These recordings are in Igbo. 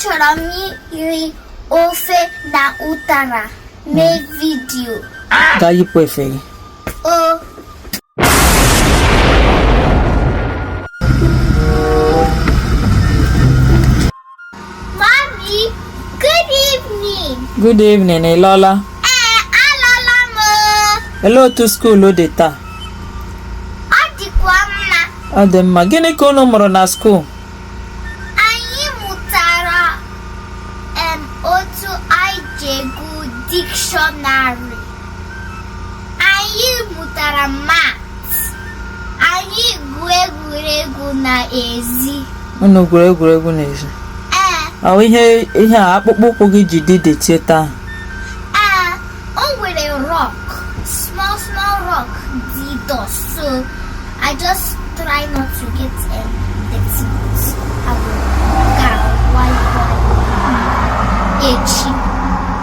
achọrọ m iri ofe na ụtara mee vidiyo. Gaa yipụ efe gị. Mommy, good evening. Good evening, Ilola. Alọla m. Hello to school dị taa. Ọ dịkwa mma. Ọ dị mma. Gịnị ka unu mụrụ na school? Anyị mụtara otu anyị ji egu dictionary. Anyị mụtara math. Anyị gụọ egwuregwu n'ezi. Unu gụrụ egwuregwu n'ezi? Ọ ihe a akpụkpọ ụkwụ gị ji dị detie taa? O nwere rock, small rock dị dust, so I just try not to get dirty boots. I will go wipe echi.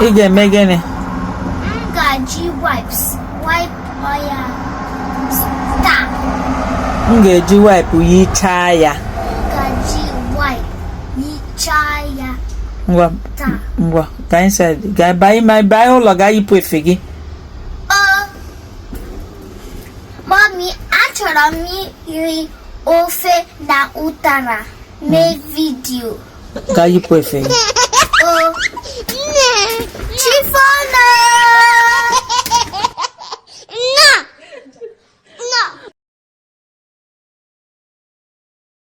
Ị ga-eme gịnị? M ga-eji wipes wipe ya taa. M ga-eji wipe hichaa ya. Ngwa ka inside ga baa ụlọ ga yipụ efe gị. Mommy, achọrọ m iri ofe na ụtara mee vidiyo. Ga yipụ efe gị. Chief